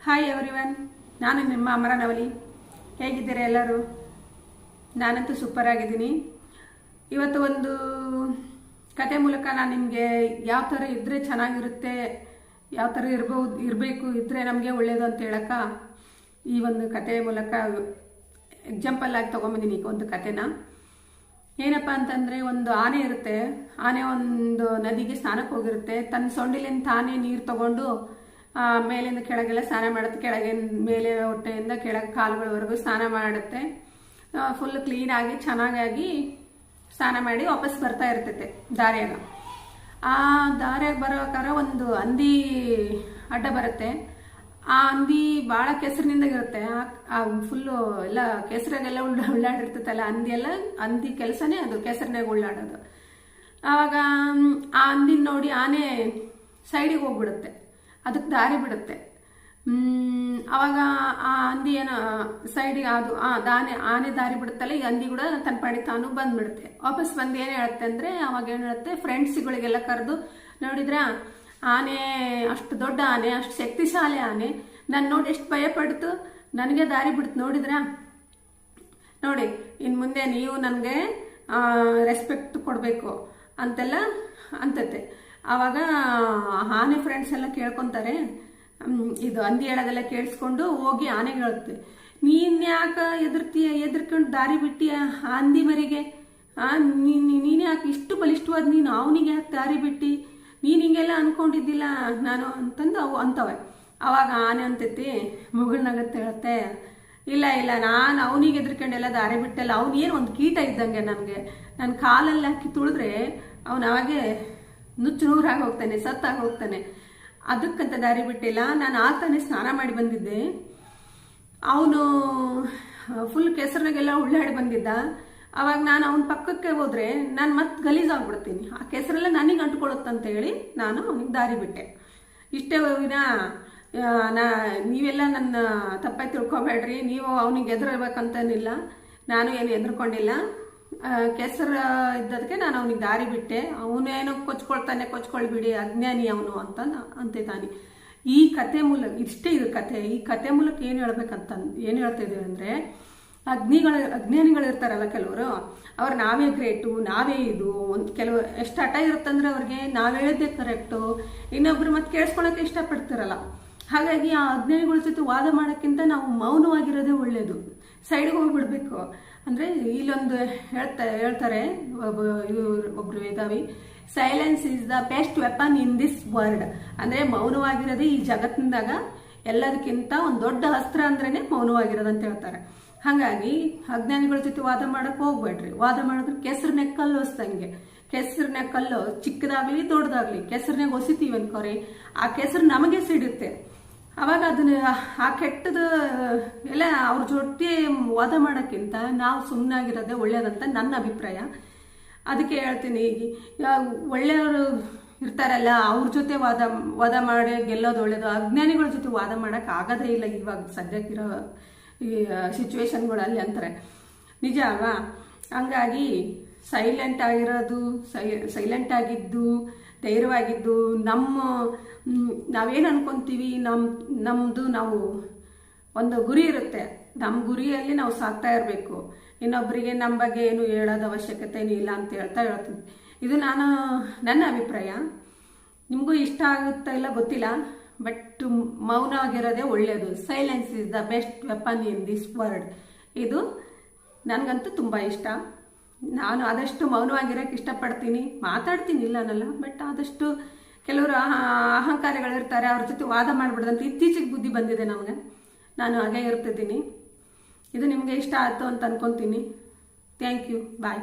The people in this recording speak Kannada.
ಹಾಯ್ ಎವ್ರಿವನ್, ನಾನು ನಿಮ್ಮ ಅಮರ ನವಲಿ. ಹೇಗಿದ್ದೀರಾ ಎಲ್ಲರೂ? ನಾನಂತೂ ಸೂಪರ್ ಆಗಿದ್ದೀನಿ. ಇವತ್ತು ಒಂದು ಕತೆ ಮೂಲಕ ನಾನು ನಿಮಗೆ ಯಾವ ಥರ ಇದ್ದರೆ ಚೆನ್ನಾಗಿರುತ್ತೆ, ಯಾವ ಥರ ಇರಬೇಕು, ಇದ್ದರೆ ನಮಗೆ ಒಳ್ಳೆಯದು ಅಂತ ಹೇಳೋಕ್ಕ ಈ ಒಂದು ಕತೆ ಮೂಲಕ ಎಕ್ಸಾಂಪಲ್ ಆಗಿ ತೊಗೊಂಬಂದಿನಿ ಒಂದು ಕತೆನ. ಏನಪ್ಪ ಅಂತಂದರೆ, ಒಂದು ಆನೆ ಇರುತ್ತೆ. ಆನೆ ಒಂದು ನದಿಗೆ ಸ್ನಾನಕ್ಕೆ ಹೋಗಿರುತ್ತೆ. ತನ್ನ ಸೊಂಡಿಲಿಂದ ತಾನೇ ನೀರು ತಗೊಂಡು ಮೇಲಿಂದ ಕೆಳಗೆಲ್ಲ ಸ್ನಾನ ಮಾಡುತ್ತೆ. ಕೆಳಗೆ ಮೇಲೆ ಹೊಟ್ಟೆಯಿಂದ ಕೆಳಗೆ ಕಾಲುಗಳವರೆಗೂ ಸ್ನಾನ ಮಾಡುತ್ತೆ. ಫುಲ್ ಕ್ಲೀನಾಗಿ ಚೆನ್ನಾಗಿ ಸ್ನಾನ ಮಾಡಿ ವಾಪಸ್ ಬರ್ತಾ ಇರ್ತೈತೆ ದಾರಿಯಾಗ. ಆ ದಾರಿಯಾಗ ಬರೋಕಾರ ಒಂದು ಹಂದಿ ಅಡ್ಡ ಬರುತ್ತೆ. ಆ ಹಂದಿ ಭಾಳ ಕೆಸರಿನಿಂದಾಗಿರುತ್ತೆ. ಫುಲ್ಲು ಎಲ್ಲ ಕೆಸರಾಗೆಲ್ಲ ಉಳ್ಳಾಡಿರ್ತೈತಲ್ಲ ಹಂದಿ ಕೆಲಸನೇ ಅದು, ಕೆಸರಿನಾಗ ಉಳ್ಳಾಡೋದು. ಆವಾಗ ಆ ಹಂದಿನ ನೋಡಿ ಆನೆ ಸೈಡಿಗೆ ಹೋಗ್ಬಿಡುತ್ತೆ, ಅದಕ್ಕೆ ದಾರಿ ಬಿಡುತ್ತೆ. ಅವಾಗ ಆ ಹಂದಿ ಏನೋ ಸೈಡಿಗೆ ಅದು ಆನೆ ದಾರಿ ಬಿಡುತ್ತಲ್ಲ, ಈ ಹಂದಿ ಕೂಡ ತನ್ನ ಪಾಡಿ ತಾನು ಬಂದ್ಬಿಡುತ್ತೆ. ವಾಪಸ್ ಬಂದು ಏನು ಹೇಳುತ್ತೆ ಅಂದರೆ, ಅವಾಗ ಏನು ಹೇಳುತ್ತೆ, ಫ್ರೆಂಡ್ಸ್ಗಳಿಗೆಲ್ಲ ಕರೆದು, ನೋಡಿದ್ರ ಆನೆ ಅಷ್ಟು ದೊಡ್ಡ ಆನೆ, ಅಷ್ಟು ಶಕ್ತಿಶಾಲಿ ಆನೆ, ನಾನು ನೋಡಿ ಎಷ್ಟು ಭಯಪಡ್ತು, ನನಗೆ ದಾರಿ ಬಿಡ್ತು ನೋಡಿದ್ರ, ನೋಡಿ ಇನ್ನು ಮುಂದೆ ನೀವು ನನಗೆ ರೆಸ್ಪೆಕ್ಟ್ ಕೊಡಬೇಕು ಅಂತೆಲ್ಲ ಅಂತತೆ. ಆವಾಗ ಆನೆ ಫ್ರೆಂಡ್ಸ್ ಎಲ್ಲ ಕೇಳ್ಕೊತಾರೆ. ಇದು ಹಂದಿ ಹೇಳೋದೆಲ್ಲ ಕೇಳಿಸ್ಕೊಂಡು ಹೋಗಿ ಆನೆಗೆ ಹೇಳುತ್ತೆ, ನೀನು ಯಾಕೆ ಎದುರ್ಕೊಂಡು ದಾರಿ ಬಿಟ್ಟಿಯ ಹಂದಿ ಮರಿಗೆ? ನೀನು ಯಾಕೆ ಇಷ್ಟು ಬಲಿಷ್ಠವಾದ, ನೀನು ಅವನಿಗೆ ಯಾಕೆ ದಾರಿ ಬಿಟ್ಟು, ನೀನು ಹಿಂಗೆಲ್ಲ ಅನ್ಕೊಂಡಿದ್ದಿಲ್ಲ ನಾನು ಅಂತಂದು ಅವು ಅಂತವೆ. ಅವಾಗ ಆನೆ ಅಂತೈತಿ ಮುಗುಳ್ನಾಗತ್ತೆ, ಹೇಳುತ್ತೆ, ಇಲ್ಲ ನಾನು ಅವನಿಗೆ ಎದ್ರಕೊಂಡೆಲ್ಲ ದಾರಿ ಬಿಟ್ಟಲ್ಲ, ಅವನೇನು ಒಂದು ಕೀಟ ಇದ್ದಂಗೆ, ನನ್ನ ಕಾಲಲ್ಲಿ ಹಾಕಿ ತುಳಿದ್ರೆ ಅವನು ಅವಾಗೆ ನುಚ್ಚು ನೂರಾಗಿ ಹೋಗ್ತಾನೆ, ಸತ್ತಾಗಿ ಹೋಗ್ತಾನೆ. ಅದಕ್ಕಂತ ದಾರಿ ಬಿಟ್ಟಿಲ್ಲ, ನಾನು ಆಗ್ತಾನೆ ಸ್ನಾನ ಮಾಡಿ ಬಂದಿದ್ದೆ. ಅವನು ಫುಲ್ ಕೆಸರಿನಾಗೆಲ್ಲ ಉಳ್ಳಾಡಿ ಬಂದಿದ್ದ. ಅವಾಗ ನಾನು ಅವನ ಪಕ್ಕಕ್ಕೆ ಹೋದ್ರೆ ನಾನು ಮತ್ತೆ ಗಲೀಜಾಗ್ಬಿಡ್ತೀನಿ, ಆ ಕೆಸರೆಲ್ಲ ನನಗೆ ಅಂಟ್ಕೊಳ್ಳುತ್ತಂತ ಹೇಳಿ ನಾನು ಅವನಿಗೆ ದಾರಿ ಬಿಟ್ಟೆ. ಇಷ್ಟೇ ವಿನ ನೀವೆಲ್ಲ ನನ್ನ ತಪ್ಪಾಗಿ ತಿಳ್ಕೊಬೇಡ್ರಿ. ನೀವು ಅವನಿಗೆ ಎದುರಬೇಕಂತನಿಲ್ಲ, ನಾನು ಏನು ಎದುರ್ಕೊಂಡಿಲ್ಲ. ಕೆಸರು ಇದ್ದದಕ್ಕೆ ನಾನು ಅವನಿಗೆ ದಾರಿ ಬಿಟ್ಟೆ. ಅವನೇನೋ ಕೊಚ್ಕೊಳ್ಬಿಡಿ, ಅಜ್ಞಾನಿ ಅವನು ಅಂತಾನೆ. ಈ ಕತೆ ಮೂಲಕ ಇಷ್ಟೇ ಇದು ಕತೆ. ಈ ಕತೆ ಮೂಲಕ ಏನು ಹೇಳ್ತಾ ಇದ್ದೀವಿ ಅಂದರೆ, ಅಜ್ಞಾನಿಗಳು ಇರ್ತಾರಲ್ಲ ಕೆಲವರು, ಅವ್ರು ನಾವೇ ಗ್ರೇಟು, ನಾವೇ ಇದು ಒಂದು ಕೆಲವು ಎಷ್ಟು ಹಠ ಇರುತ್ತಂದ್ರೆ ಅವ್ರಿಗೆ ನಾವು ಹೇಳಿದ್ದೆ ಕರೆಕ್ಟು, ಇನ್ನೊಬ್ರು ಮತ್ತೆ ಕೇಳಿಸ್ಕೊಳಕ್ಕೆ ಇಷ್ಟಪಡ್ತಾರಲ್ಲ. ಹಾಗಾಗಿ ಆ ಅಜ್ಞಾನಿಗಳ ಜೊತೆ ವಾದ ಮಾಡೋಕ್ಕಿಂತ ನಾವು ಮೌನವಾಗಿರೋದೇ ಒಳ್ಳೆಯದು, ಸೈಡ್ಗೆ ಹೋಗ್ಬಿಡ್ಬೇಕು. ಅಂದರೆ ಇಲ್ಲೊಂದು ಹೇಳ್ತಾರೆ ಒಬ್ರು ವೇದಾವಿ, silence is the best weapon in this world. ಅಂದರೆ ಮೌನವಾಗಿರೋದೇ ಈ ಜಗತ್ತಿನಾಗ ಎಲ್ಲದಕ್ಕಿಂತ ಒಂದು ದೊಡ್ಡ ಅಸ್ತ್ರ ಅಂದ್ರೇನೆ ಮೌನವಾಗಿರೋದು ಅಂತ ಹೇಳ್ತಾರೆ. ಹಾಗಾಗಿ ಅಜ್ಞಾನಿಗಳ ಜೊತೆ ವಾದ ಮಾಡಕ್ಕೆ ಹೋಗ್ಬೇಡ್ರಿ. ವಾದ ಮಾಡಿದ್ರೆ ಕೆಸರಿನಾಗ ಕಲ್ಲು ಹೊಸ್ದಂಗೆ, ಕೆಸರಿನಾಗ ಕಲ್ಲು ಚಿಕ್ಕದಾಗ್ಲಿ ದೊಡ್ಡದಾಗ್ಲಿ ಕೆಸರಿನಾಗ ಹೊಸಿತೀವಿ ಅನ್ಕೋರಿ, ಆ ಕೆಸರು ನಮಗೆ ಸಿಡುತ್ತೆ. ಅವಾಗ ಅದನ್ನ ಆ ಕೆಟ್ಟದ ಎಲ್ಲ ಅವ್ರ ಜೊತೆ ವಾದ ಮಾಡೋಕ್ಕಿಂತ ನಾವು ಸುಮ್ಮನಾಗಿರೋದೇ ಒಳ್ಳೇದಂತ ನನ್ನ ಅಭಿಪ್ರಾಯ. ಅದಕ್ಕೆ ಹೇಳ್ತೀನಿ, ಒಳ್ಳೆಯವರು ಇರ್ತಾರಲ್ಲ ಅವ್ರ ಜೊತೆ ವಾದ ಮಾಡಿ ಗೆಲ್ಲೋದು ಒಳ್ಳೇದು. ಅಜ್ಞಾನಿಗಳ ಜೊತೆ ವಾದ ಮಾಡೋಕೆ ಆಗೋದೇ ಇಲ್ಲ ಇವಾಗ ಸದ್ಯಕ್ಕಿರೋ ಈ ಸಿಚುವೇಶನ್ಗಳಲ್ಲಿ ಅಂತಾರೆ, ನಿಜ ಅಲ್ವಾ? ಹಂಗಾಗಿ ಸೈಲೆಂಟ್ ಆಗಿದ್ದು ಧೈರ್ಯವಾಗಿದ್ದು ನಾವೇನು ಅನ್ಕೊಂತೀವಿ, ನಮ್ಮದು ನಾವು ಒಂದು ಗುರಿ ಇರುತ್ತೆ, ನಮ್ಮ ಗುರಿಯಲ್ಲಿ ನಾವು ಸಾಗ್ತಾ ಇರಬೇಕು. ಇನ್ನೊಬ್ಬರಿಗೆ ನಮ್ಮ ಬಗ್ಗೆ ಏನು ಹೇಳೋದು ಅವಶ್ಯಕತೆನೂ ಇಲ್ಲ ಅಂತ ಹೇಳ್ತೀನಿ. ಇದು ನನ್ನ ಅಭಿಪ್ರಾಯ. ನಿಮಗೂ ಇಷ್ಟ ಆಗುತ್ತಾ ಇಲ್ಲ ಗೊತ್ತಿಲ್ಲ, ಬಟ್ ಮೌನ ಆಗಿರೋದೇ ಒಳ್ಳೆಯದು. Silence is the best weapon in this world. ಇದು ನನಗಂತೂ ತುಂಬ ಇಷ್ಟ. ನಾನು ಆದಷ್ಟು ಮೌನವಾಗಿರೋಕ್ಕೆ ಇಷ್ಟಪಡ್ತೀನಿ, ಮಾತಾಡ್ತೀನಿ ಇಲ್ಲ ಅನ್ನಲ್ಲ, ಬಟ್ ಆದಷ್ಟು ಕೆಲವರು ಅಹಂಕಾರಿಗಳಿರ್ತಾರೆ, ಅವ್ರ ಜೊತೆ ವಾದ ಮಾಡಿಬಿಡ್ದಂತ ಇತ್ತೀಚೆಗೆ ಬುದ್ಧಿ ಬಂದಿದೆ ನಮಗೆ. ನಾನು ಹಾಗೆ ಇರ್ತಿದ್ದೀನಿ. ಇದು ನಿಮಗೆ ಇಷ್ಟ ಆಯಿತು ಅಂತ ಅನ್ಕೊತೀನಿ. Thank you, bye.